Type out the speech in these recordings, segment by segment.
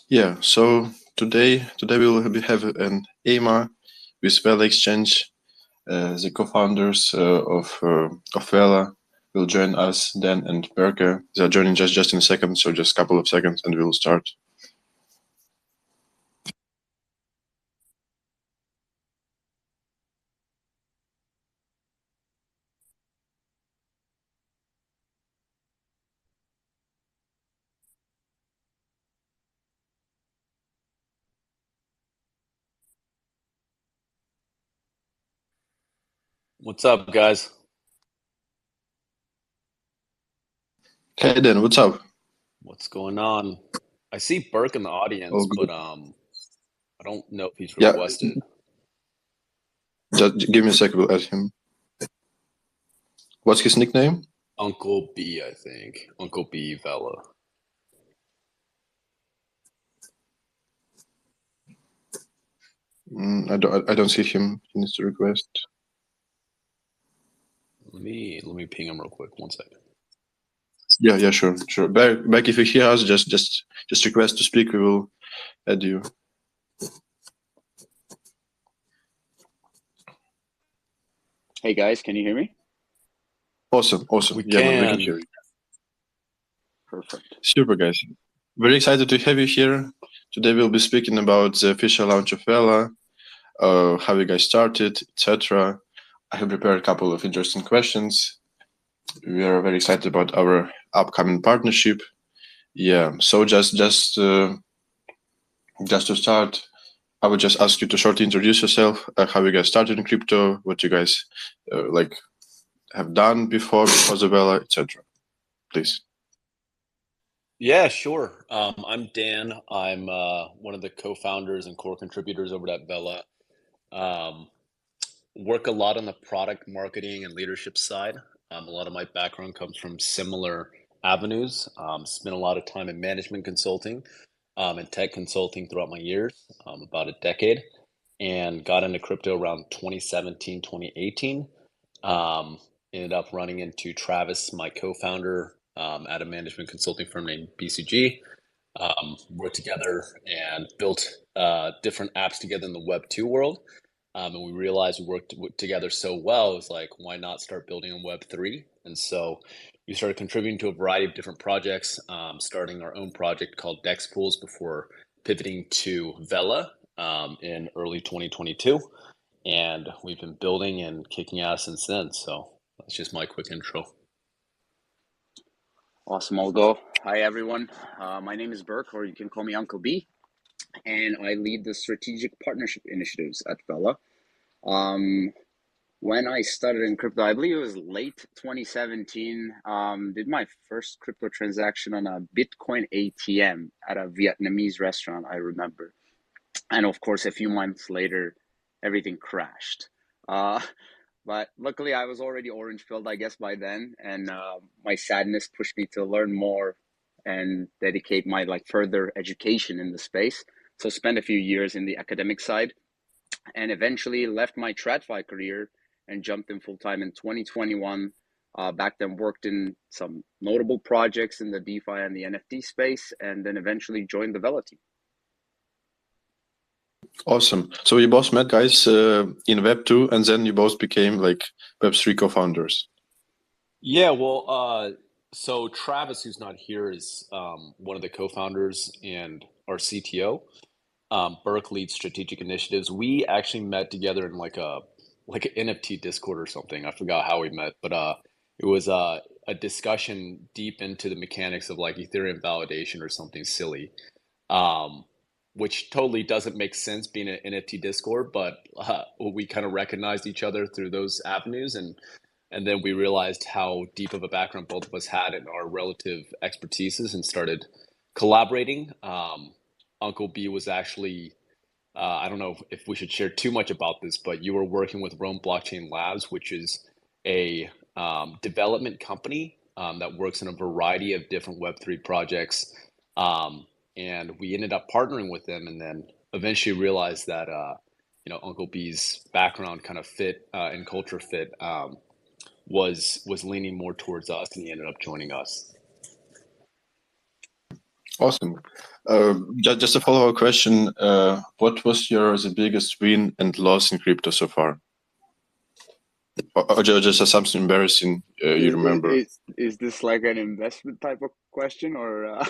Yeah, so today we will have an AMA with Vela Exchange. The co-founders of Vela will join us, Dan and Berke. They are joining just in a second, so just a couple of seconds and we will start. What's up, guys? Hey Dan, what's up? What's going on? I see Burke in the All audience, good. but I don't know if he's Yeah, requested. just give me a second, we'll add him. What's his nickname? Uncle B, I think. Uncle B Vela. I don't see him. He needs to request. Let me ping him real quick. 1 second. Yeah, sure. Back if you hear us, just request to speak. We will add you. Hey guys, can you hear me? Awesome. We Yeah, man, we can can. hear you. Perfect. Super, guys. Very excited to have you here. Today we'll be speaking about the official launch of Vela, how you guys started, etc. I have prepared a couple of interesting questions. We are very excited about our upcoming partnership. Yeah, so just to start, I would just ask you to shortly introduce yourself, how you guys started in crypto, what you guys have done before the Vela, etc. Please. Yeah, sure. I'm Dan. I'm one of the co-founders and core contributors over at Vela. Um, work a lot on the product marketing and leadership side. A lot of my background comes from similar avenues. Spent a lot of time in management consulting and tech consulting throughout my years, about a decade, and got into crypto around 2017, 2018. Ended up running into Travis, my co-founder, at a management consulting firm named BCG. Worked together and built different apps together in the Web2 world. And we realized we worked together so well, it was like, why not start building on Web3? And so we started contributing to a variety of different projects, starting our own project called Dex Pools before pivoting to Vela in early 2022. And we've been building and kicking ass since then. So that's just my quick intro. Awesome, I'll go. Hi everyone. My name is Burke, or you can call me Uncle B, and I lead the strategic partnership initiatives at Vela. When I started in crypto, I believe it was late 2017. Did my first crypto transaction on a Bitcoin ATM at a Vietnamese restaurant, I remember. And of course, a few months later, everything crashed. Uh, But luckily, I was already orange pilled, I guess, by then, and my sadness pushed me to learn more and dedicate my further education in the space. So spent a few years in the academic side, and eventually left my TradFi career and jumped in full time in 2021. Back then, worked in some notable projects in the DeFi and the NFT space, and then eventually joined the Vela team. Awesome. So you both met, guys, in Web2, and then you both became like Web3 co-founders. Yeah, well, so Travis, who's not here, is one of the co-founders and our CTO. Burke leads strategic initiatives. We actually met together in like an NFT Discord or something. I forgot how we met, but it was a discussion deep into the mechanics of like Ethereum validation or something silly, um, which totally doesn't make sense being an NFT Discord, but we kind of recognized each other through those avenues, and then we realized how deep of a background both of us had in our relative expertises and started collaborating. Uncle B was actually, I don't know if we should share too much about this, but you were working with Rome Blockchain Labs, which is a development company that works in a variety of different Web3 projects. Um, and we ended up partnering with them, and then eventually realized that Uncle B's background kind of fit and culture fit was leaning more towards us, and he ended up joining us. Awesome. Just a follow-up question. What was the biggest win and loss in crypto so far? Or just something embarrassing you remember? Is this like an investment type of question, or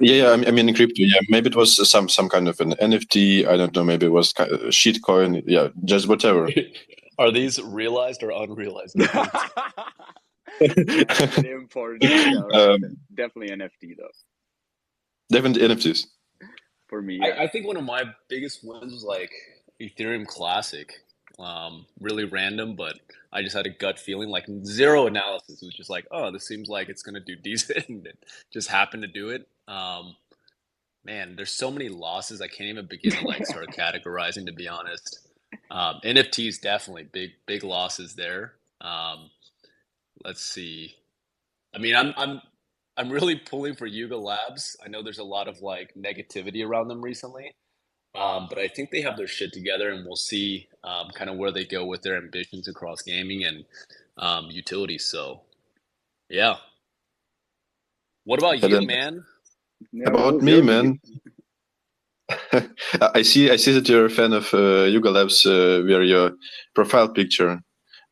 Yeah, I mean in crypto, yeah. Maybe it was some kind of an NFT. I don't know. Maybe it was a shitcoin. Yeah, just whatever. Are these realized or unrealized gains? That's an important detail. Definitely NFT though. Definitely NFTs. For me, yeah. I think one of my biggest wins was like Ethereum Classic. Really random, but I just had a gut feeling, like zero analysis. It was just like, oh, this seems like it's gonna do decent, and it just happened to do it. Man, there's so many losses I can't even begin to like start categorizing, to be honest. NFTs definitely big losses there. Let's see. I mean, I'm really pulling for Yuga Labs. I know there's a lot of like negativity around them recently, but I think they have their shit together, and we'll see kind of where they go with their ambitions across gaming and utilities. So, yeah. What about And you, then man? Yeah, what about was me, your man. I see that you're a fan of Yuga Labs, where your profile picture,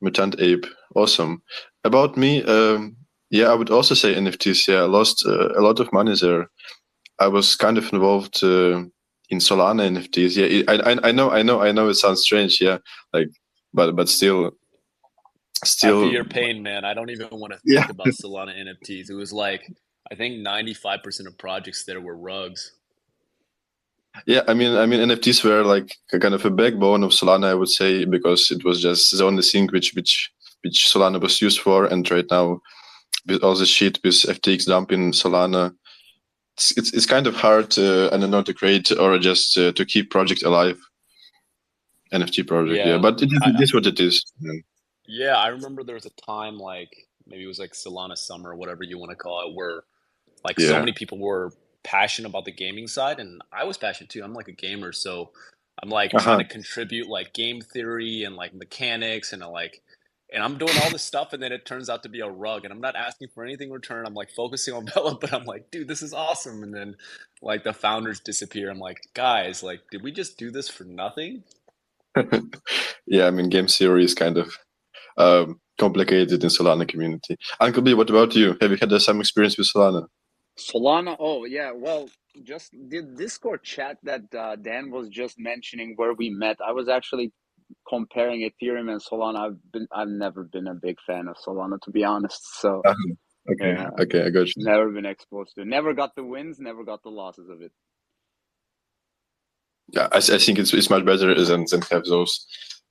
Mutant Ape. Awesome. About me, yeah, I would also say NFTs. Yeah, I lost a lot of money there. I was kind of involved in Solana NFTs. Yeah, I know. It sounds strange. Yeah, like, but I feel still, your pain, man. I don't even want to yeah, think about Solana NFTs. It was like, I think 95% of projects there were rugs. yeah. I mean, NFTs were like a kind of a backbone of Solana, I would say, because it was just the only thing which Solana was used for. And right now, with all the shit with FTX dumping Solana, it's kind of hard, I don't know, to create or just to keep project alive. NFT project, yeah, Yeah. but it is what it is. Yeah, I remember there was a time like maybe it was like Solana Summer or whatever you want to call it, where like so Yeah. many people were passionate about the gaming side, and I was passionate too. I'm like a gamer, so I'm like trying Uh-huh. to contribute like game theory and like mechanics and and I'm doing all this stuff, and then it turns out to be a rug, and I'm not asking for anything in return. I'm like focusing on Bella, but I'm like, dude, this is awesome. And then like the founders disappear. I'm like, guys, like, did we just do this for nothing? Yeah, I mean, game theory is kind of complicated in Solana community. Uncle B, what about you? Have you had some experience with Solana? Solana? Oh yeah, well, just the Discord chat that Dan was just mentioning where we met. I was actually comparing Ethereum and Solana. I've never been a big fan of Solana, to be honest. So Uh-huh. Okay, yeah, okay, I got you. never been exposed to it. Never got the wins, never got the losses of it. Yeah, I think it's much better than have those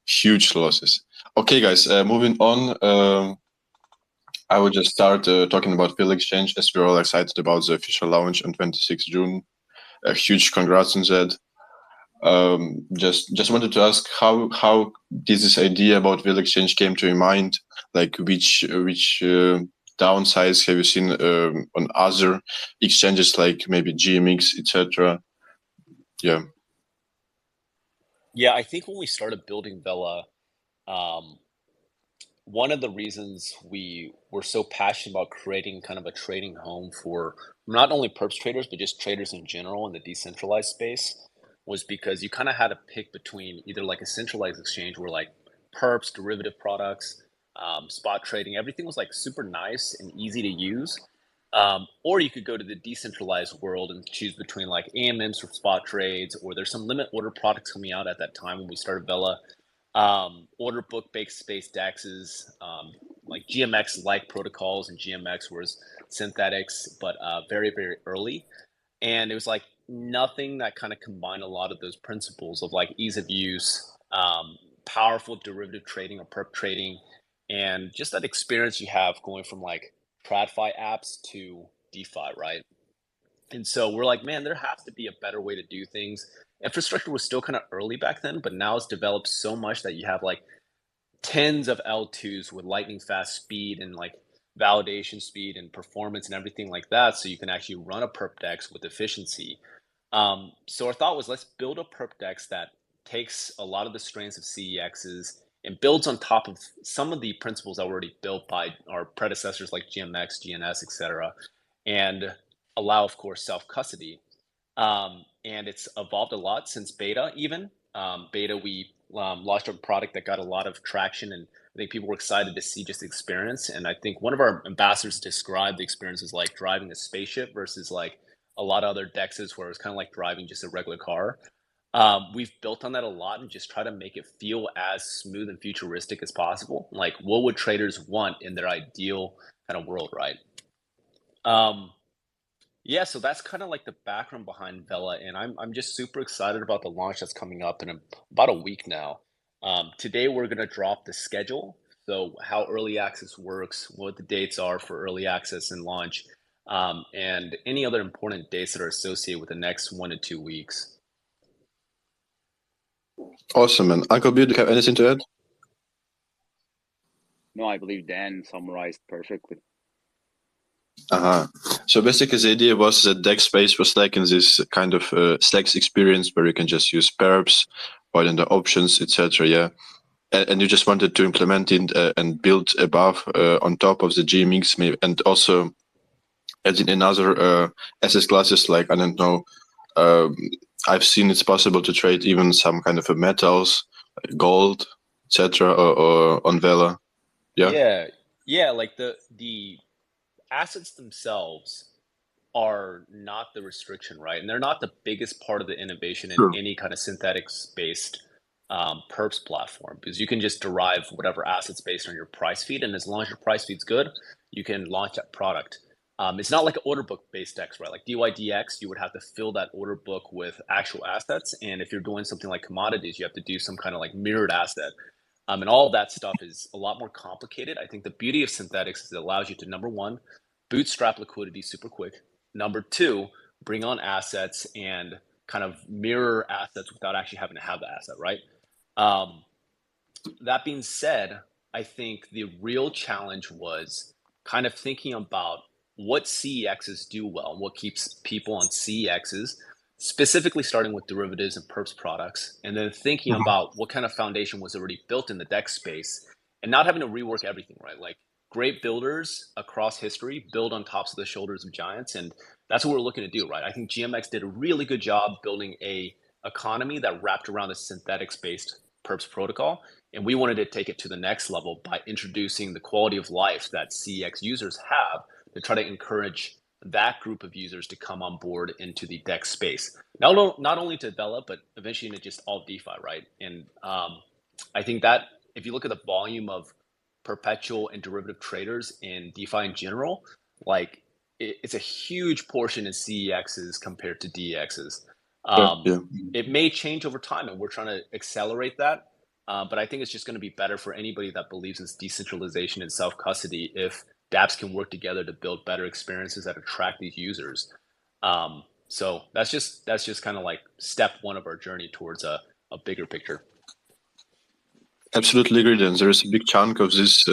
huge losses. Okay, guys, moving on. I would just start talking about Phil Exchange, as we're all excited about the official launch on 26th June. A huge congrats on that. Just wanted to ask how did this idea about Will Exchange came to your mind? Like which downsides have you seen on other exchanges like maybe GMX, etc. Yeah. Yeah, I think when we started building Vela, um, one of the reasons we were so passionate about creating kind of a trading home for not only perps traders, but just traders in general in the decentralized space was because you kind of had to pick between either like a centralized exchange where like perps, derivative products, spot trading, everything was like super nice and easy to use. Or you could go to the decentralized world and choose between like AMMs for spot trades, or there's some limit order products coming out at that time when we started Vela, order book based space DEXs, like GMX like protocols, and GMX was synthetics, but very early. And it was like nothing that kind of combined a lot of those principles of like ease of use, powerful derivative trading or perp trading, and just that experience you have going from like TradFi apps to DeFi, right? And so we're like, man, there has to be a better way to do things. Infrastructure was still kind of early back then, but now it's developed so much that you have like tens of L2s with lightning fast speed and like validation speed and performance and everything like that. So you can actually run a perp dex with efficiency. So our thought was, let's build a perp dex that takes a lot of the strengths of CEXs and builds on top of some of the principles that were already built by our predecessors like GMX, GNS, etc. And allow, of course, self-custody. And it's evolved a lot since beta even. Beta, we launched a product that got a lot of traction, and I think people were excited to see just the experience. And I think one of our ambassadors described the experience as like driving a spaceship versus like a lot of other dexes where it's kind of like driving just a regular car. We've built on that a lot and just try to make it feel as smooth and futuristic as possible. Like, what would traders want in their ideal kind of world, right? Um, yeah, so that's kind of like the background behind Vela, and I'm just super excited about the launch that's coming up in about a week now. Today we're gonna drop the schedule, so how early access works, what the dates are for early access and launch, and any other important dates that are associated with the next 1 to 2 weeks. Awesome, man. Uncle B, do you have anything to add? No, I believe Dan summarized perfectly. Uh-huh. So basically, the idea was that DEX space was like in this kind of Stacks experience where you can just use perps, while in the options, etc. Yeah, and you just wanted to implement it and build above on top of the GMX, maybe, and also adding another asset classes like I don't know. Um, I've seen it's possible to trade even some kind of metals, like gold, etc. Or on Vela. Yeah. Yeah, yeah, like the assets themselves are not the restriction, right? And they're not the biggest part of the innovation in Sure. any kind of synthetics-based perps platform because you can just derive whatever assets based on your price feed, and as long as your price feed's good, you can launch that product. It's not like an order book based X, right? Like DYDX, you would have to fill that order book with actual assets, and if you're doing something like commodities, you have to do some kind of like mirrored asset. And all of that stuff is a lot more complicated. I think the beauty of synthetics is it allows you to, number one, bootstrap liquidity super quick. Number two, bring on assets and kind of mirror assets without actually having to have the asset, right? Um, that being said, I think the real challenge was kind of thinking about what CEXs do well and what keeps people on CEXs, specifically starting with derivatives and perps products, and then thinking Mhm. about what kind of foundation was already built in the DEX space and not having to rework everything, right? Like great builders across history build on tops of the shoulders of giants, and that's what we're looking to do, right? I think GMX did a really good job building a economy that wrapped around a synthetics based perps protocol, and we wanted to take it to the next level by introducing the quality of life that CEX users have to try to encourage that group of users to come on board into the DEX space. Not only to develop, but eventually into just all DeFi, right? And I think that if you look at the volume of perpetual and derivative traders in DeFi in general, like it's a huge portion in CEXs compared to DEXs. Yeah. Um, Yeah. it may change over time, and we're trying to accelerate that. But I think it's just going to be better for anybody that believes in decentralization and self custody if dApps can work together to build better experiences that attract these users. So that's just kind of like step one of our journey towards a bigger picture. Absolutely agree. Then there is a big chunk of this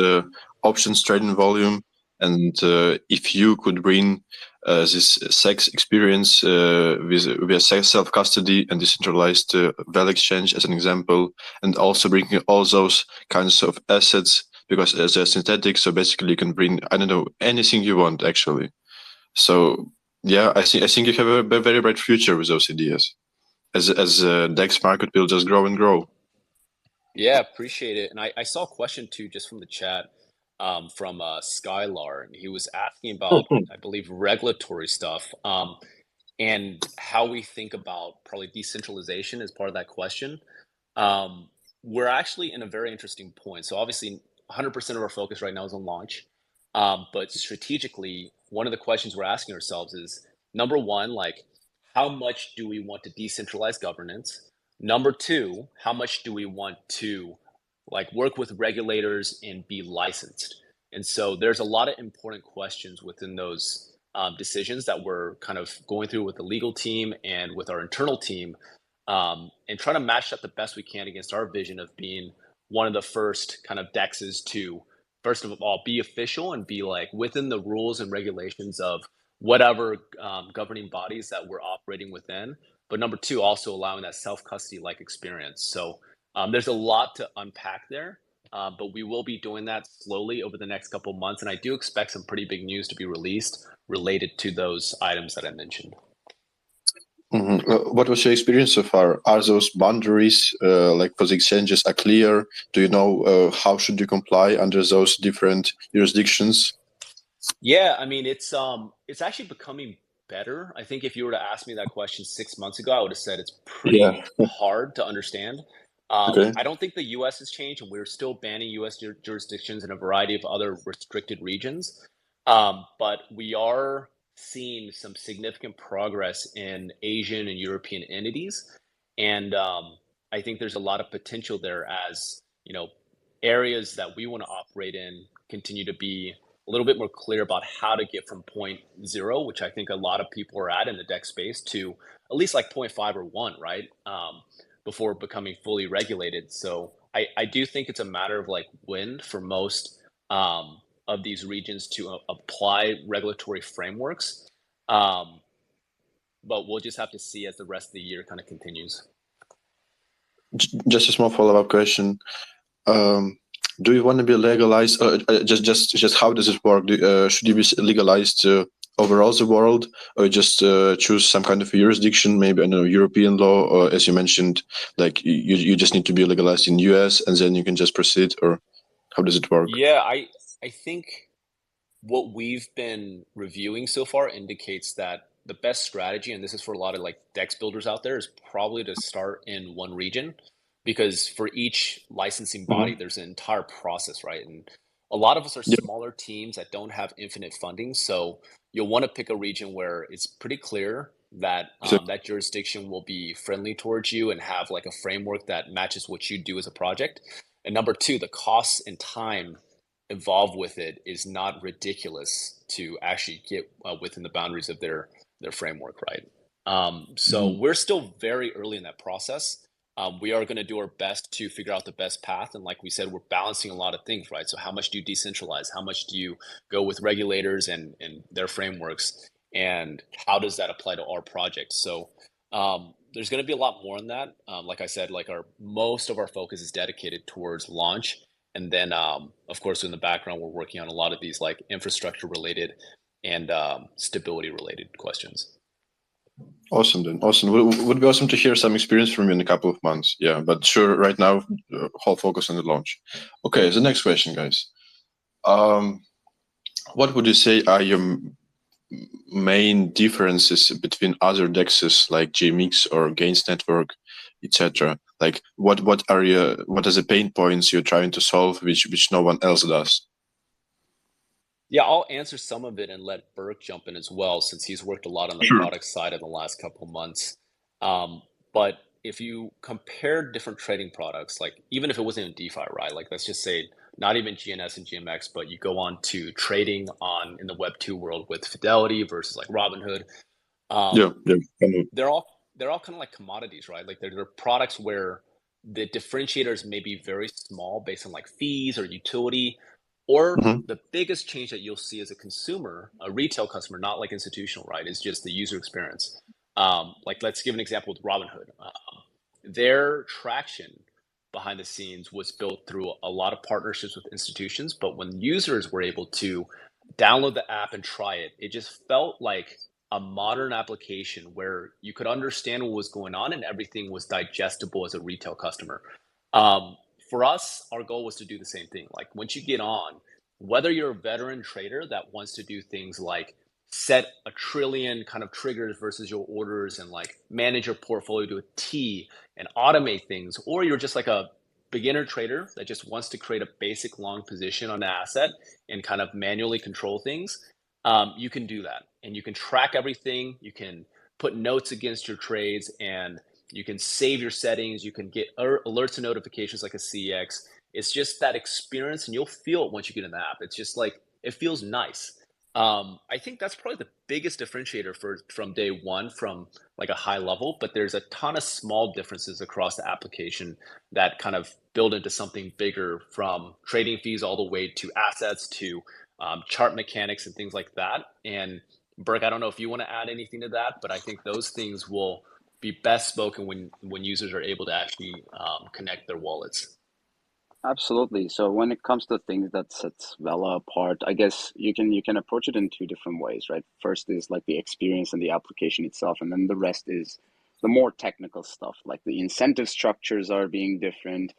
options trading volume, and if you could bring this sex experience with self custody and decentralized val exchange as an example, and also bringing all those kinds of assets because they're synthetic, so basically you can bring I don't know anything you want actually. So yeah, I think you have a very bright future with those ideas as DEX market will just grow and grow. Yeah, appreciate it. And I saw a question too, just from the chat, from Skylar, and he was asking about, I believe, regulatory stuff, and how we think about probably decentralization as part of that question. Um, we're actually in a very interesting point. So obviously, 100% of our focus right now is on launch. But strategically, one of the questions we're asking ourselves is number one, like, how much do we want to decentralize governance? Number two, how much do we want to like work with regulators and be licensed? And so there's a lot of important questions within those decisions that we're kind of going through with the legal team and with our internal team, and trying to match up the best we can against our vision of being one of the first kind of dexes to, first of all, be official and be like within the rules and regulations of whatever governing bodies that we're operating within. But number two, also allowing that self custody like experience. So there's a lot to unpack there. but we will be doing that slowly over the next couple of months. And I do expect some pretty big news to be released related to those items that I mentioned. What was your experience so far? Are those boundaries, like for the exchanges, are clear? Do you know how should you comply under those different jurisdictions? Yeah, I mean it's actually becoming better. I think if you were to ask me that question 6 months ago, I would have said it's Yeah. pretty hard to understand. Okay. I don't think the U.S. has changed, and we're still banning U.S. Jurisdictions in a variety of other restricted regions. But we are seeing some significant progress in Asian and European entities, and I think there's a lot of potential there as areas that we want to operate in continue to be a little bit more clear about how to get from point zero, which I think a lot of people are at in the deck space, to at least like point five or one, right? Before becoming fully regulated. So I do think it's a matter of like when for most of these regions to apply regulatory frameworks. Um, but we'll just have to see as the rest of the year kind of continues. Just a small follow-up question. Um, do you want to be legalized? Just how does it work? Should you be legalized overall the world, or just choose some kind of jurisdiction, maybe I don't know European law, or as you mentioned, like you just need to be legalized in US and then you can just proceed, or how does it work? Yeah, I think what we've been reviewing so far indicates that the best strategy, and this is for a lot of like DEX builders out there, is probably to start in one region because for each licensing body, Hmm. there's an entire process, right? And a lot of us are Yeah. smaller teams that don't have infinite funding. So you'll want to pick a region where it's pretty clear that So, that jurisdiction will be friendly towards you and have like a framework that matches what you do as a project. And number two, the costs and time involved with it is not ridiculous to actually get within the boundaries of their framework, right? So mhm. we're still very early in that process. We are going to do our best to figure out the best path, and like we said, we're balancing a lot of things, right? So how much do you decentralize? How much do you go with regulators and their frameworks? And how does that apply to our project? So there's going to be a lot more on that. Like I said, like our most of our focus is dedicated towards launch, and then, of course, in the background, we're working on a lot of these like infrastructure related and stability related questions. Awesome then. Awesome. Would be awesome to hear some experience from you in a couple of months. Yeah, but sure, right now, whole focus on the launch. Okay, the next question, guys. Um, what would you say are your main differences between other dexes like GMX or Gains Network, etc.? Like, what are the pain points you're trying to solve, which no one else does? Yeah, I'll answer some of it and let Burke jump in as well, since he's worked a lot on the Sure. product side in the last couple of months. But if you compare different trading products, like even if it wasn't in DeFi, right? Like let's just say not even GNS and GMX, but you go on to trading on in the Web2 world with Fidelity versus like Robinhood. Yeah, Um, yeah. they're all they're all kind of like commodities, right? Like they're products where the differentiators may be very small based on like fees or utility, or Mm-hmm. the biggest change that you'll see as a consumer, a retail customer, not like institutional, right, is just the user experience. Like let's give an example with Robinhood. Their traction behind the scenes was built through a lot of partnerships with institutions, but when users were able to download the app and try it, it just felt like a modern application where you could understand what was going on and everything was digestible as a retail customer. Um, for us, our goal was to do the same thing. Like once you get on, whether you're a veteran trader that wants to do things like set a trillion kind of triggers versus your orders and like manage your portfolio to a T and automate things, or you're just like a beginner trader that just wants to create a basic long position on an asset and kind of manually control things, you can do that. And you can track everything. You can put notes against your trades and you can save your settings. You can get alerts and notifications like a CX. It's just that experience, and you'll feel it once you get in the app. It's just like, it feels nice. I think that's probably the biggest differentiator from day one from like a high level, but there's a ton of small differences across the application that kind of build into something bigger, from trading fees all the way to assets to chart mechanics and things like that. And Burke, I don't know if you want to add anything to that, but I think those things will be best spoken when users are able to actually connect their wallets. Absolutely. So when it comes to things that sets Vela apart, I guess you can approach it in two different ways, right? First is like the experience and the application itself, and then the rest is the more technical stuff, like the incentive structures are being different,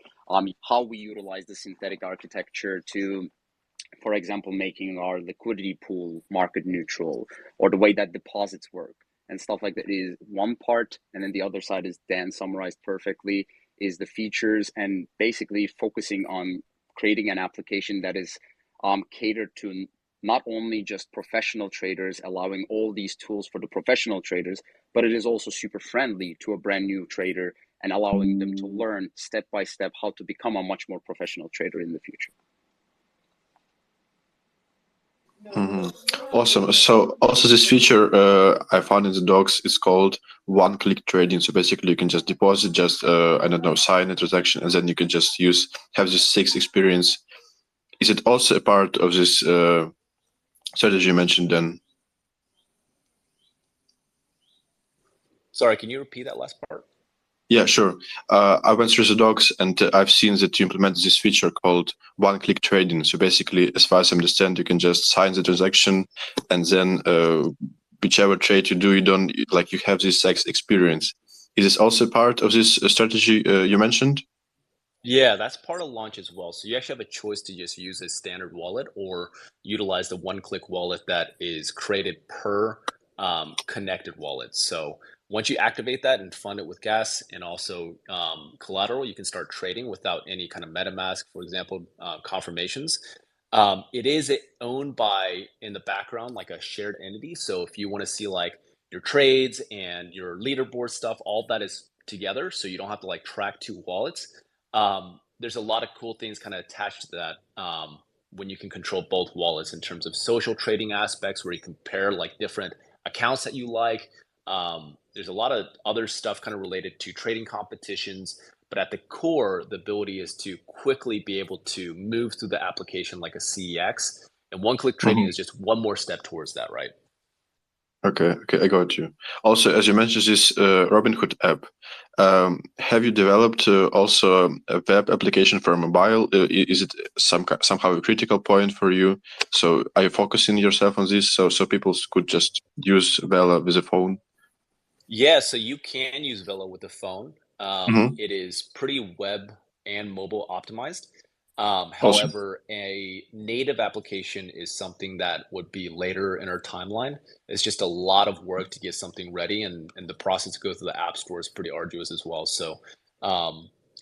how we utilize the synthetic architecture to, for example, making our liquidity pool market neutral, or the way that deposits work and stuff like that is one part. And then the other side, is Dan summarized perfectly, is the features and basically focusing on creating an application that is catered to not only just professional traders, allowing all these tools for the professional traders, but it is also super friendly to a brand new trader and allowing them to learn step by step how to become a much more professional trader in the future. Awesome. So also this feature I found in the docs is called one-click trading. So basically you can just deposit, just I don't know, sign a transaction, and then you can just have this 6 experience. Is it also a part of this strategy you mentioned then? Sorry, can you repeat that last part? Yeah, sure. I went through the docs and I've seen that you implemented this feature called one-click trading. So basically, as far as I understand, you can just sign the transaction, and then whichever trade you do, you have this experience. Is this also part of this strategy you mentioned? Yeah, that's part of launch as well. So you actually have a choice to just use a standard wallet or utilize the one-click wallet that is created per connected wallet. So once you activate that and fund it with gas and also collateral, you can start trading without any kind of MetaMask, for example, confirmations. It is owned by, in the background, like a shared entity. So if you want to see like your trades and your leaderboard stuff, all that is together. So you don't have to like track 2 wallets. There's a lot of cool things kind of attached to that when you can control both wallets in terms of social trading aspects, where you compare like different accounts that you like. There's a lot of other stuff kind of related to trading competitions, but at the core, the ability is to quickly be able to move through the application like a CEX. And one-click trading is just one more step towards that, right? Okay, I got you. Also, as you mentioned, this Robinhood app, have you developed also a web application for mobile? Is it somehow a critical point for you? So are you focusing yourself on this so people could just use Vela with a phone? Yeah, so you can use Velo with the phone. Mm-hmm. It is pretty web and mobile optimized. Awesome. However, a native application is something that would be later in our timeline. It's just a lot of work to get something ready, and the process to go through the app store is pretty arduous as well. So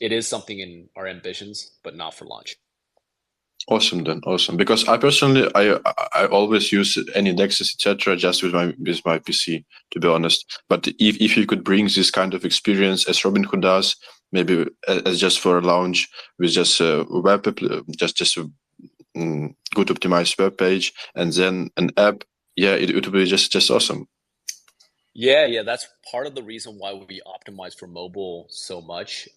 it is something in our ambitions, but not for launch. Awesome then, awesome. Because I personally, I always use any Nexus, etc., just with my PC, to be honest. But if you could bring this kind of experience as Robinhood does, maybe as just for a launch with just a web, just a good optimized web page, and then an app, yeah, it would be just awesome. Yeah, that's part of the reason why we optimize for mobile so much.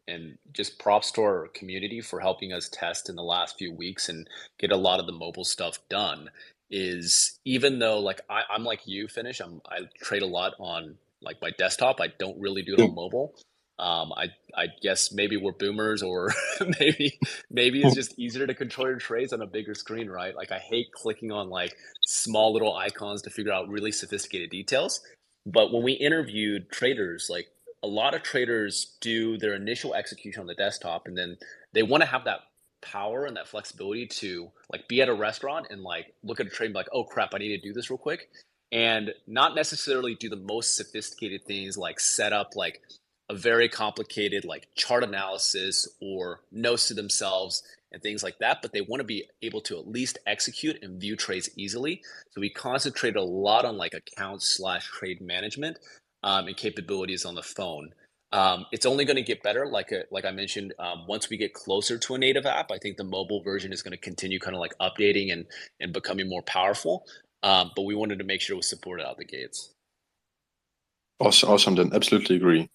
And just props to our community for helping us test in the last few weeks and get a lot of the mobile stuff done. Is even though like I'm like you, I trade a lot on like my desktop. I don't really do it Yeah. on mobile. I guess maybe we're boomers, or maybe it's just easier to control your trades on a bigger screen, right? Like I hate clicking on like small little icons to figure out really sophisticated details. But when we interviewed traders, like a lot of traders do their initial execution on the desktop, and then they want to have that power and that flexibility to like be at a restaurant and like look at a trade and be like, oh crap, I need to do this real quick. And not necessarily do the most sophisticated things like set up like a very complicated like chart analysis or notes to themselves and things like that, but they want to be able to at least execute and view trades easily. So we concentrate a lot on like account/trade management and capabilities on the phone. It's only going to get better, like I mentioned. Once we get closer to a native app, I think the mobile version is going to continue kind of like updating and becoming more powerful. But we wanted to make sure it was supported out the gates. Awesome. Then absolutely agree.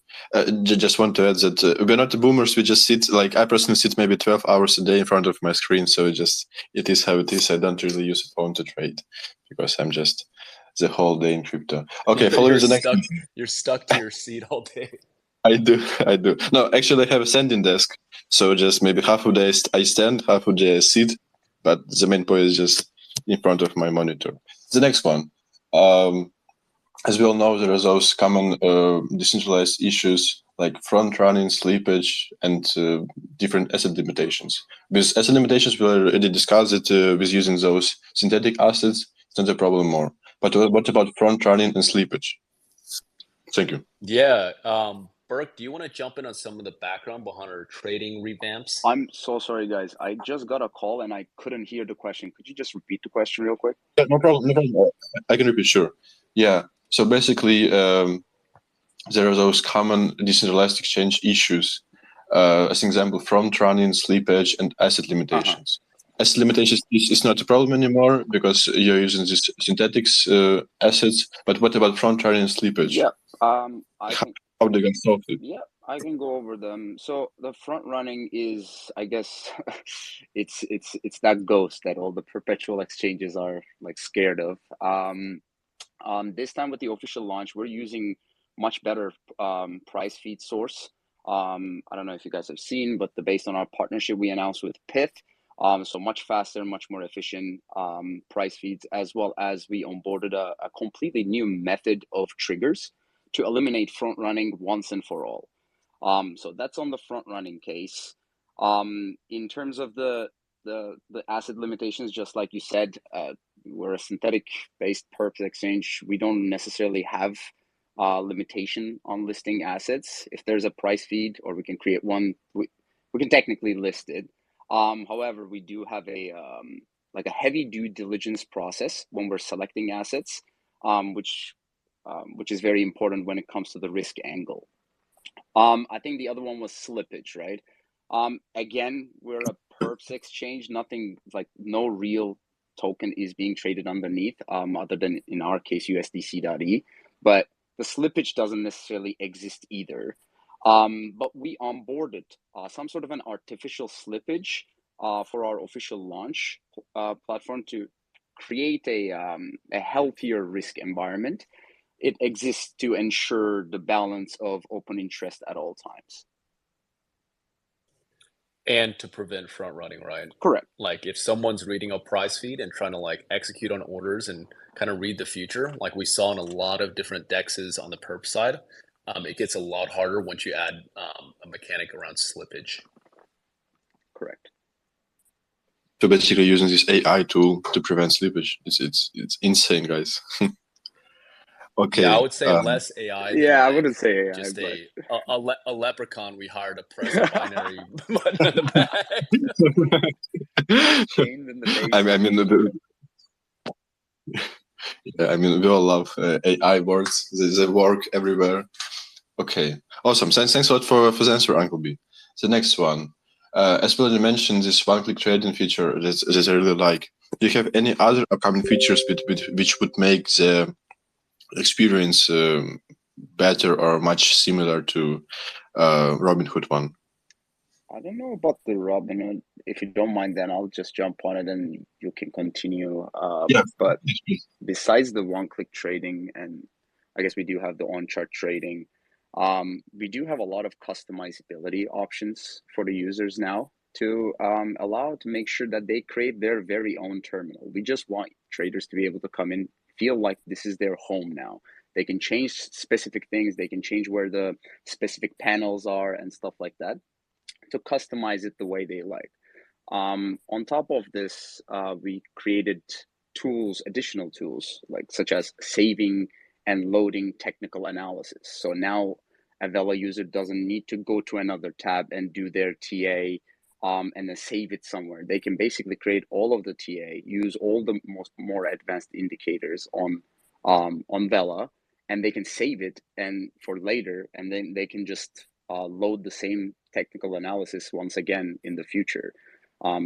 Just want to add that we're not the boomers. We just sit, like I personally sit maybe 12 hours a day in front of my screen. So it is how it is. I don't really use a phone to trade because I'm just the whole day in crypto. Okay, following the next. You're stuck to your seat all day. I do. I do. No, actually, I have a standing desk, so just maybe half of the day I stand, half of the day I sit, but the main point is just in front of my monitor. The next one. As we all know, there are those common decentralized issues like front running, slippage, and different asset limitations. With asset limitations, we already discussed it with using those synthetic assets. It's not a problem more. But what about front running and slippage? Thank you. Yeah. Burke, do you want to jump in on some of the background behind our trading revamps? I'm so sorry, guys. I just got a call and I couldn't hear the question. Could you just repeat the question real quick? Yeah, no problem. No problem. I can repeat, sure. Yeah. So basically, there are those common decentralized exchange issues. As an example, front running, slippage, and asset limitations. Asset limitations is not a problem anymore because you're using these synthetics assets. But what about front running and slippage? Yeah. How they can solve it? Yeah, I can go over them. So the front running is, I guess, it's that ghost that all the perpetual exchanges are like scared of. This time with the official launch, we're using much better price feed source. I don't know if you guys have seen, but based on our partnership we announced with Pith, so much faster, much more efficient price feeds, as well as we onboarded a completely new method of triggers to eliminate front running once and for all. So that's on the front running case. In terms of the asset limitations, just like you said, we're a synthetic based perps exchange. We don't necessarily have limitation on listing assets. If there's a price feed or we can create one, we can technically list it. However, we do have a like a heavy due diligence process when we're selecting assets, which is very important when it comes to the risk angle. I think the other one was slippage, right? Again, we're a perps exchange. Nothing like no real token is being traded underneath, other than in our case USDC.E. But the slippage doesn't necessarily exist either. But we onboarded some sort of an artificial slippage for our official launch platform to create a healthier risk environment. It exists to ensure the balance of open interest at all times. And to prevent front running, right? Correct. Like if someone's reading a price feed and trying to like execute on orders and kind of read the future, like we saw in a lot of different dexes on the perp side, it gets a lot harder once you add a mechanic around slippage. Correct. So basically, using this AI tool to prevent slippage, it's insane, guys. Okay. Yeah, I would say less AI. Yeah, I wouldn't say AI, just but a leprechaun we hired to press a binary button in the back. chained in the base. I mean, we all love AI works. They work everywhere. Okay, awesome. Thanks a lot for the answer, Uncle B. The next one. As well, you mentioned this one-click trading feature that I really like. Do you have any other upcoming features which would make the experience better or much similar to Robinhood one? I don't know about the Robinhood. If you don't mind, then I'll just jump on it and you can continue. Yeah. But besides the one-click trading, and I guess we do have the on-chart trading, we do have a lot of customizability options for the users now to allow to make sure that they create their very own terminal. We just want traders to be able to come in, feel like this is their home now. They can change specific things. They can change where the specific panels are and stuff like that to customize it the way they like. On top of this, we created additional tools, like such as saving and loading technical analysis. So now a Vela user doesn't need to go to another tab and do their TA and then save it somewhere. They can basically create all of the TA, use all the more advanced indicators on Vela, and they can save it and for later, and then they can just load the same technical analysis once again in the future.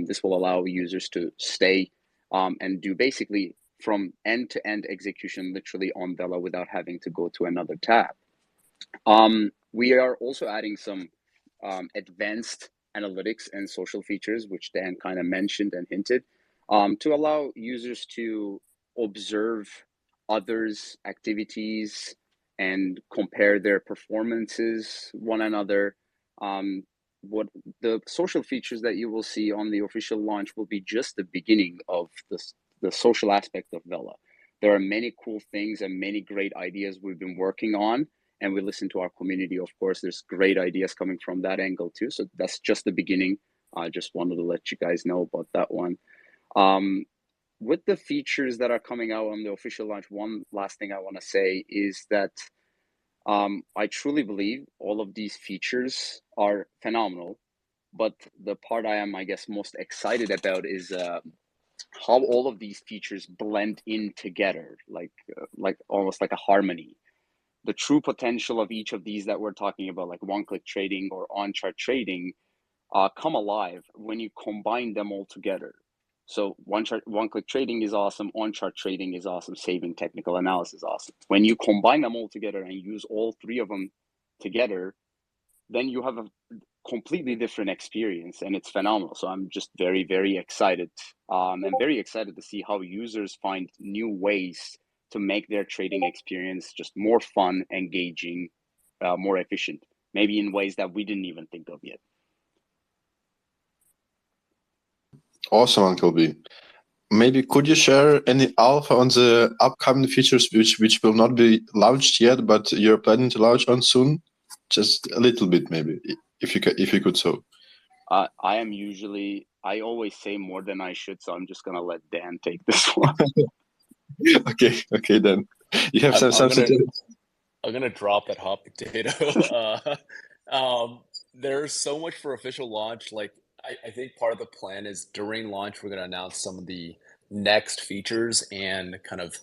This will allow users to stay and do basically from end-to-end execution literally on Vela without having to go to another tab. We are also adding some advanced analytics and social features, which Dan kind of mentioned and hinted, to allow users to observe others' activities and compare their performances one another. What the social features that you will see on the official launch will be just the beginning of the social aspect of Vela. There are many cool things and many great ideas we've been working on, and we listen to our community. Of course, there's great ideas coming from that angle too. So that's just the beginning. I just wanted to let you guys know about that one. With the features that are coming out on the official launch, one last thing I want to say is that I truly believe all of these features are phenomenal, but the part I am, I guess, most excited about is how all of these features blend in together, like almost like a harmony. The true potential of each of these that we're talking about, like one-click trading or on-chart trading, come alive when you combine them all together. So one-click trading is awesome, on-chart trading is awesome, saving technical analysis is awesome. When you combine them all together and use all three of them together, then you have a completely different experience, and it's phenomenal. So I'm just very, very excited, and very excited to see how users find new ways to make their trading experience just more fun, engaging, more efficient, maybe in ways that we didn't even think of yet. Awesome, Uncle B. Maybe could you share any alpha on the upcoming features which will not be launched yet, but you're planning to launch on soon? Just a little bit, maybe, if you could so. I always say more than I should, so I'm just gonna let Dan take this one. Okay, then you have I'm gonna drop that hot potato. There's so much for official launch. Like I think part of the plan is during launch we're gonna announce some of the next features and kind of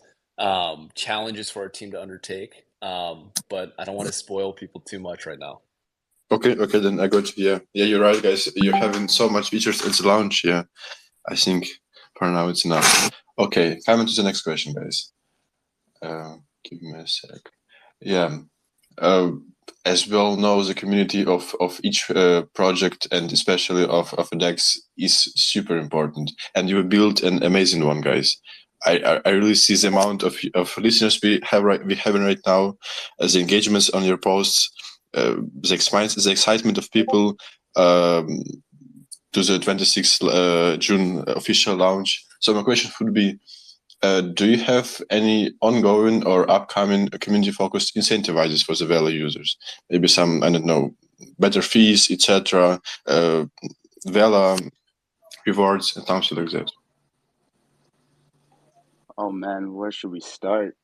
challenges for our team to undertake. But I don't want to spoil people too much right now. Okay, then I got you. Yeah, you're right, guys. You're having so much features at the launch. Yeah, I think for now it's enough. Okay, coming to the next question, guys. Give me a sec. Yeah. As we all know, the community of each project and especially of DEX is super important, and you built an amazing one, guys. I really see the amount of listeners we have right now, the engagements on your posts, the excitement of people to the 26th June official launch. So my question would be, do you have any ongoing or upcoming community-focused incentivizers for the Vela users? Maybe some, I don't know, better fees, etc., Vela rewards, and something like that. Oh man, where should we start?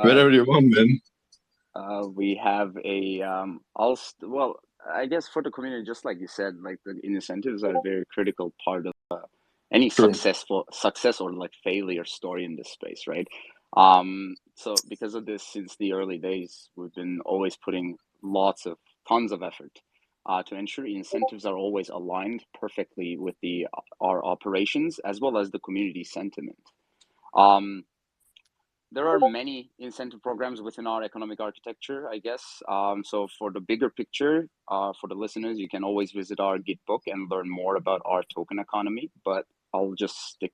Wherever you want, man. We have a well, I guess for the community, just like you said, like the incentives are a very critical part of any success or like failure story in this space, right? So because of this, since the early days, we've been always putting tons of effort to ensure incentives are always aligned perfectly with our operations as well as the community sentiment. There are many incentive programs within our economic architecture, I guess. So for the bigger picture, for the listeners, you can always visit our Git book and learn more about our token economy, but I'll just stick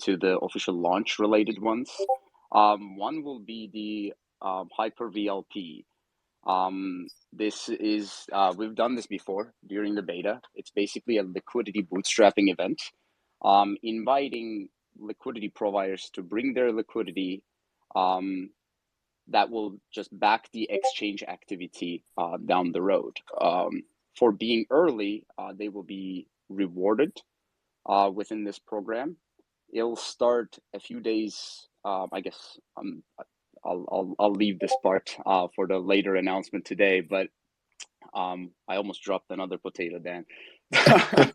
to the official launch related ones. One will be the Hyper VLP. This is, we've done this before during the beta. It's basically a liquidity bootstrapping event, inviting liquidity providers to bring their liquidity that will just back the exchange activity down the road. For being early, they will be rewarded within this program. It'll start a few days. I guess I'll leave this part for the later announcement today. But I almost dropped another potato, Dan. But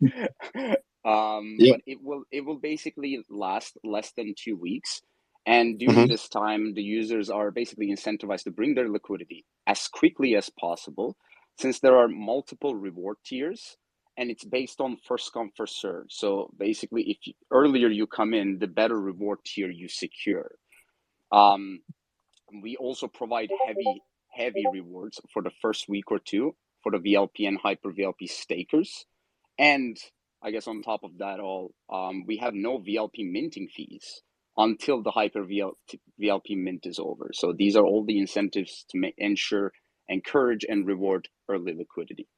it will basically last less than 2 weeks. And during this time, the users are basically incentivized to bring their liquidity as quickly as possible, since there are multiple reward tiers, and it's based on first come, first serve. So basically, if earlier you come in, the better reward tier you secure. We also provide heavy rewards for the first week or two for the VLP and Hyper VLP stakers. And I guess on top of that all, we have no VLP minting fees until the hyper VLP mint is over. So these are all the incentives to encourage and reward early liquidity.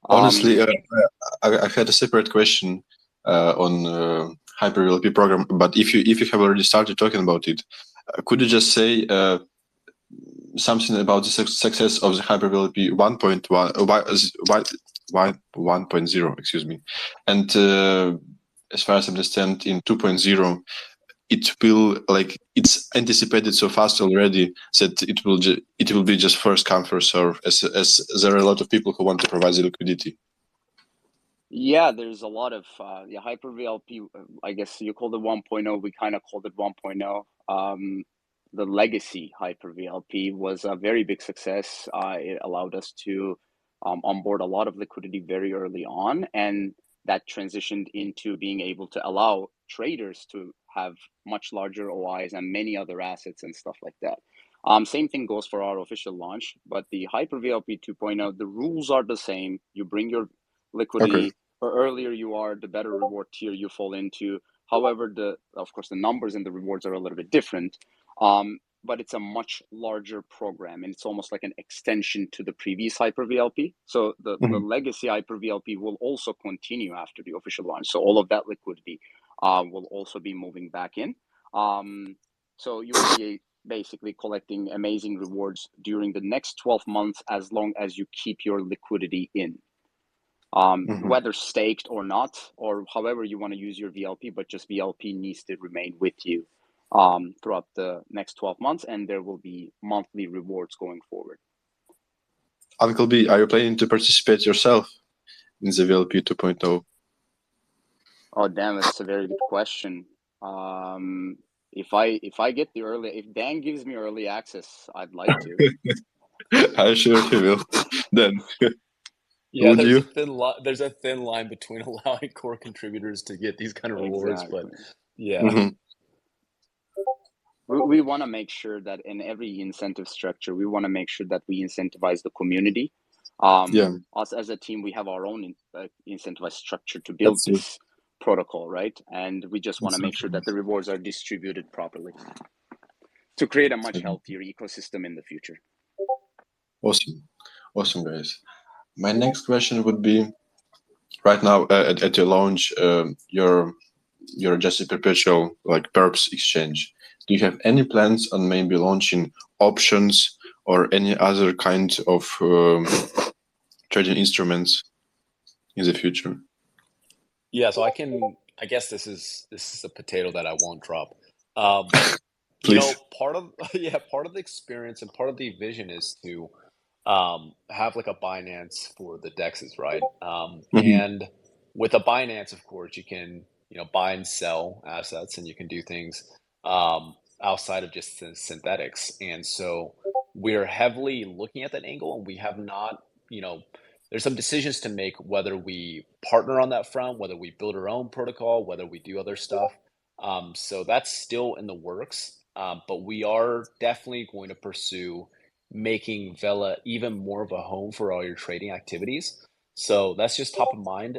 Honestly, I had a separate question on hyper VLP program, but if you have already started talking about it, could you just say something about the success of the hyper VLP 1.0, excuse me, and as far as I understand, in 2.0, it will, like, it's anticipated so fast already that it will be just first come first serve, as there are a lot of people who want to provide the liquidity. Yeah, there's a lot of hyper VLP. I guess you called it 1.0. We kind of called it 1.0. The legacy hyper VLP was a very big success. It allowed us to onboard a lot of liquidity very early on, and that transitioned into being able to allow traders to have much larger OIs and many other assets and stuff like that. Same thing goes for our official launch, but the hyper VLP 2.0, the rules are the same. You bring your liquidity. Okay. The earlier you are, the better reward tier you fall into. However, of course, the numbers and the rewards are a little bit different. But it's a much larger program, and it's almost like an extension to the previous Hyper VLP. So the legacy Hyper VLP will also continue after the official launch. So all of that liquidity will also be moving back in. So you will be basically collecting amazing rewards during the next 12 months as long as you keep your liquidity in. Whether staked or not, or however you want to use your VLP, but just VLP needs to remain with you throughout the next 12 months, and there will be monthly rewards going forward. Uncle B, are you planning to participate yourself in the VLP 2.0? Oh, damn, that's a very good question. If I get if Dan gives me early access, I'd like to. I'm sure he will. Then, yeah, would there's you? there's a thin line between allowing core contributors to get these kind of rewards, but yeah. We want to make sure that in every incentive structure, we want to make sure that we incentivize the community. Us as a team, we have our own incentivized structure to build this protocol, right? And we just want to make sure that the rewards are distributed properly to create a much healthier ecosystem in the future. Awesome, guys. My next question would be, right now at your launch, your just a perpetual like perps exchange. Do you have any plans on maybe launching options or any other kind of trading instruments in the future? Yeah, so I guess this is a potato that I won't drop. You know, part of the experience and part of the vision is to have like a Binance for the DEXs, right? And with a Binance, of course, you can, buy and sell assets, and you can do things outside of just synthetics. And so we're heavily looking at that angle, and we have not, there's some decisions to make whether we partner on that front, whether we build our own protocol, whether we do other stuff. So that's still in the works, but we are definitely going to pursue making Vela even more of a home for all your trading activities. So that's just top of mind.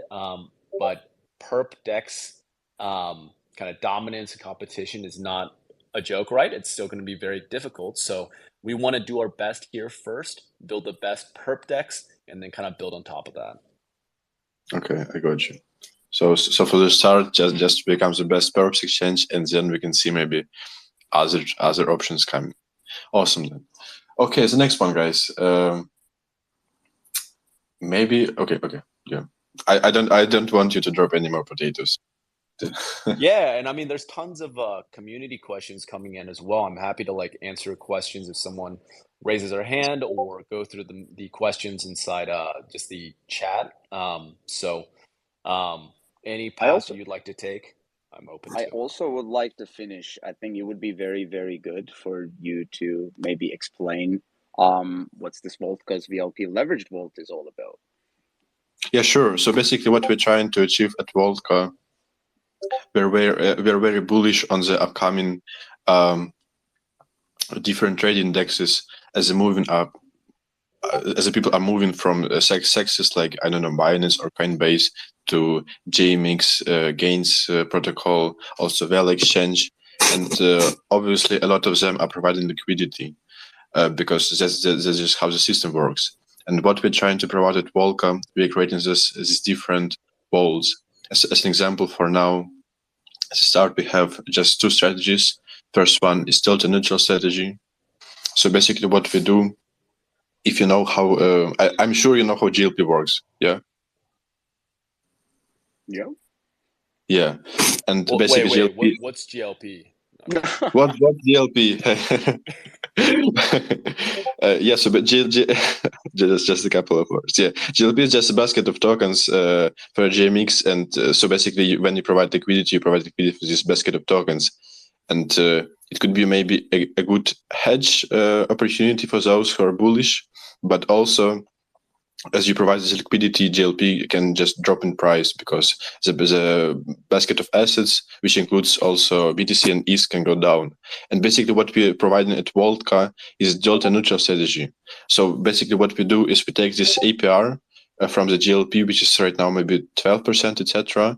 But perp DEX kind of dominance and competition is not a joke, right? It's still going to be very difficult. So we want to do our best here first, build the best perp DEX, and then kind of build on top of that. Okay, I got you. So for the start, just become the best perps exchange, and then we can see maybe other options coming. Awesome then. Okay, the next one, guys. Maybe okay, yeah. I don't want you to drop any more potatoes. Yeah, and I mean, there's tons of community questions coming in as well. I'm happy to answer questions if someone raises their hand or go through the questions inside just the chat. Any path you'd like to take, I'm open to. I also would like to finish. I think it would be very, very good for you to maybe explain what's this Vaultka's VLP leveraged vault is all about. Yeah, sure. So basically, what we're trying to achieve at Vaultka, we're very bullish on the upcoming different trading indexes as they're moving up. as the people are moving from sexes like, I don't know, Binance or Coinbase to GMX Gains protocol, also Vaultka exchange, and obviously a lot of them are providing liquidity because that's just how the system works. And what we're trying to provide at Vaultka, we're creating these different vaults. As an example, for now, as a start, we have just two strategies. First one is delta neutral strategy. So basically, what we do, if you know how, I'm sure you know how GLP works. Yeah. Yeah. Yeah, and Well, basically GLP. what's GLP? What GLP? Yeah, so but just a couple of words. Yeah, GLP is just a basket of tokens for GMX, and so basically, when you provide liquidity for this basket of tokens, and it could be maybe a good hedge opportunity for those who are bullish, but also, as you provide this liquidity, GLP can just drop in price because the basket of assets, which includes also BTC and ETH, can go down. And basically what we're providing at Vaultka is delta neutral strategy. So basically what we do is we take this APR from the GLP, which is right now maybe 12%, etc.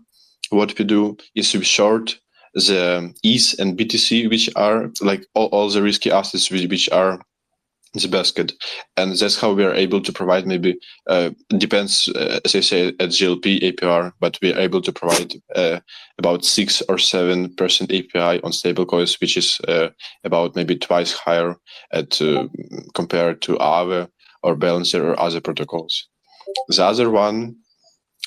What we do is we short the ETH and BTC, which are like all the risky assets which are the basket, and that's how we are able to provide maybe depends as I say at GLP APR, but we are able to provide about 6 or 7% API on stablecoins, which is about maybe twice higher at compared to Aave or Balancer or other protocols. The other one,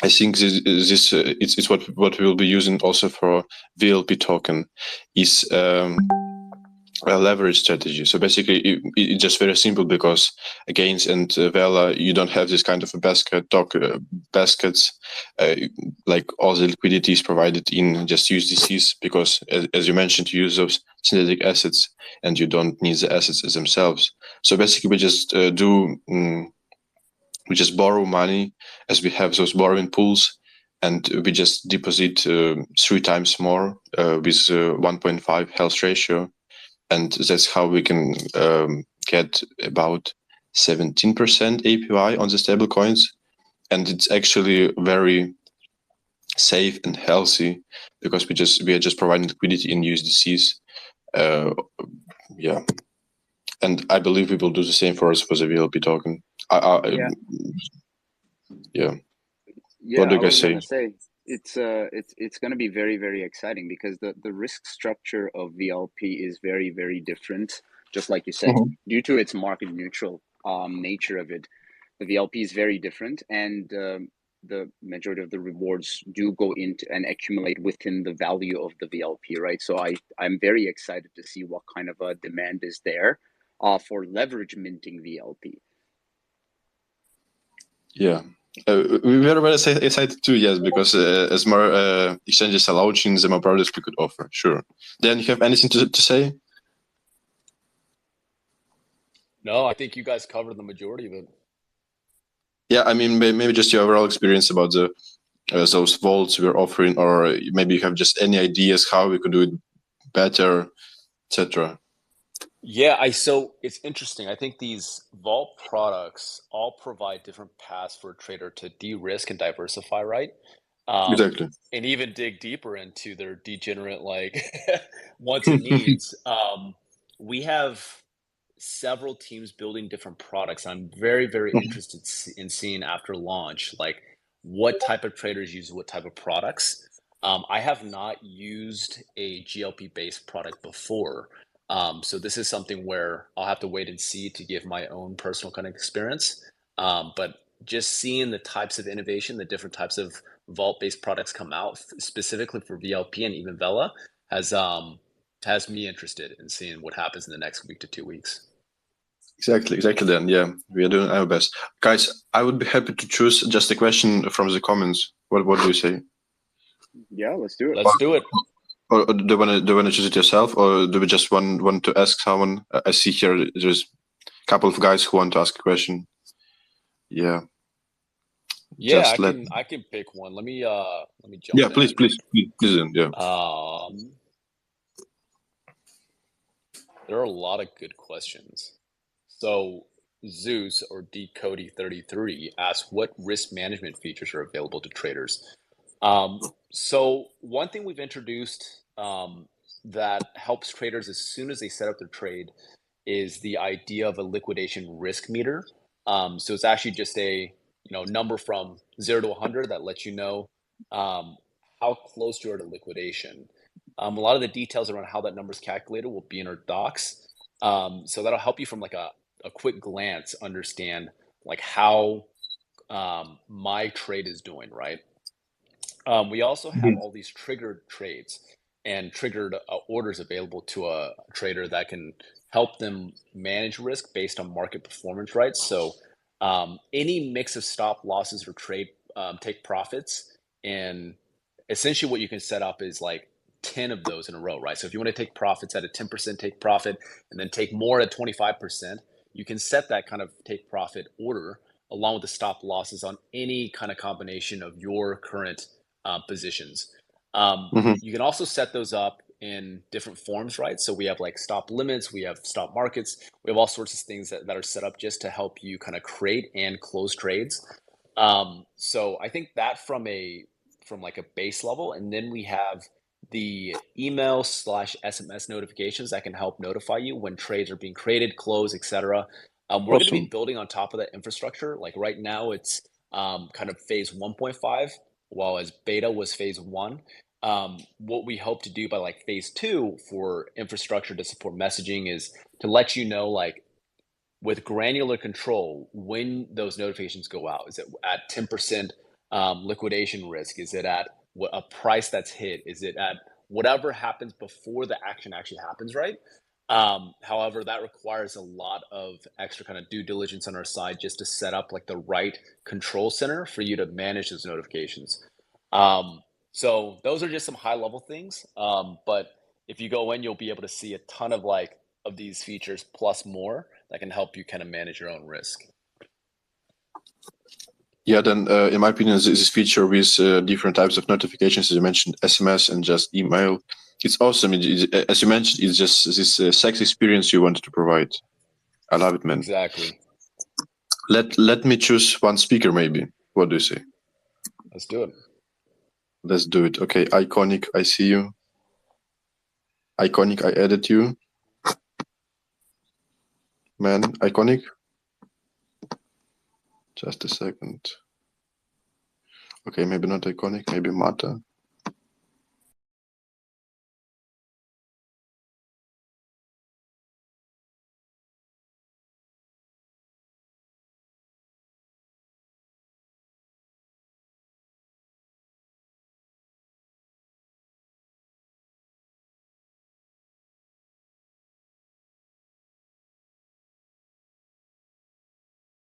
I think this it's what we will be using also for VLP token is a leverage strategy. So basically, it's just very simple because Gains and Vela, you don't have this kind of a baskets, like all the liquidity is provided in just USDCs because, as you mentioned, you use those synthetic assets and you don't need the assets as themselves. So basically, we just we just borrow money as we have those borrowing pools, and we just deposit 3 times more with 1.5 health ratio. And that's how we can get about 17% APY on the stable coins. And it's actually very safe and healthy because we are just providing liquidity in USDCs. Yeah. And I believe we will do the same for us for the VLP token. Yeah. Yeah. Yeah, What do I you was guys say? gonna say it's gonna be very, very exciting because the risk structure of VLP is very, very different. Just like you said, Mhm. due to its market neutral nature of it, the VLP is very different, and the majority of the rewards do go into and accumulate within the value of the VLP, right? So I'm very excited to see what kind of a demand is there for leverage minting VLP. Yeah. We were very excited too, yes, because as more exchanges are launching, the more products we could offer. Sure. Dan, you have anything to say? No, I think you guys covered the majority of it. Yeah, I mean, maybe just your overall experience about the those vaults we're offering, or maybe you have just any ideas how we could do it better, etc. Yeah, so it's interesting. I think these vault products all provide different paths for a trader to de-risk and diversify, right? Exactly. And even dig deeper into their degenerate like wants and needs. We have several teams building different products. I'm very, very interested in seeing after launch, like what type of traders use what type of products. I have not used a GLP based product before. So this is something where I'll have to wait and see to give my own personal kind of experience. But just seeing the types of innovation, the different types of vault-based products come out specifically for VLP and even Vela has me interested in seeing what happens in the next week to 2 weeks. Exactly, Dan. Yeah, we are doing our best. Guys, I would be happy to choose just a question from the comments. What do you say? Yeah, let's do it. Let's do it. Or do you want to choose it yourself, or do we just want to ask someone? I see here there's a couple of guys who want to ask a question. Yeah. Yeah, Just I can pick one. Let me jump Yeah, in. please. Yeah. There are a lot of good questions. So Zeus or Decody33 asks, what risk management features are available to traders? So one thing we've introduced that helps traders as soon as they set up their trade is the idea of a liquidation risk meter. So it's actually just a number from 0 to 100 that lets you know how close you are to liquidation. A lot of the details around how that number is calculated will be in our docs. So that'll help you from like a quick glance understand like how my trade is doing, right? We also have all these triggered trades and triggered orders available to a trader that can help them manage risk based on market performance, right? So any mix of stop losses or trade take profits, and essentially what you can set up is like 10 of those in a row, right? So if you want to take profits at a 10% take profit and then take more at 25%, you can set that kind of take profit order along with the stop losses on any kind of combination of your current positions. Mhm. You can also set those up in different forms, right? So we have like stop limits, we have stop markets, we have all sorts of things that are set up just to help you kind of create and close trades. So I think that from like a base level, and then we have the email / SMS notifications that can help notify you when trades are being created, closed, etc. We're going to be Awesome. building on top of that infrastructure. Like right now, it's kind of phase 1.5, while as beta was phase 1. What we hope to do by like phase 2 for infrastructure to support messaging is to let you know, like with granular control, when those notifications go out. Is it at 10% liquidation risk? Is it at what a price that's hit? Is it at whatever happens before the action actually happens, right? However, that requires a lot of extra kind of due diligence on our side just to set up like the right control center for you to manage those notifications. So those are just some high level things. But if you go in, you'll be able to see a ton of like of these features plus more that can help you kind of manage your own risk. Yeah, then in my opinion, this feature with different types of notifications, as you mentioned, SMS and just email, it's awesome. As you mentioned, it's just this sex experience you wanted to provide. I love it, man. Exactly. Let me choose one speaker, maybe. What do you say? Let's do it. Let's do it. Okay, Iconic, I see you. Iconic, I added you. Man, Iconic. Just a second. Okay, maybe not Iconic, maybe Mata.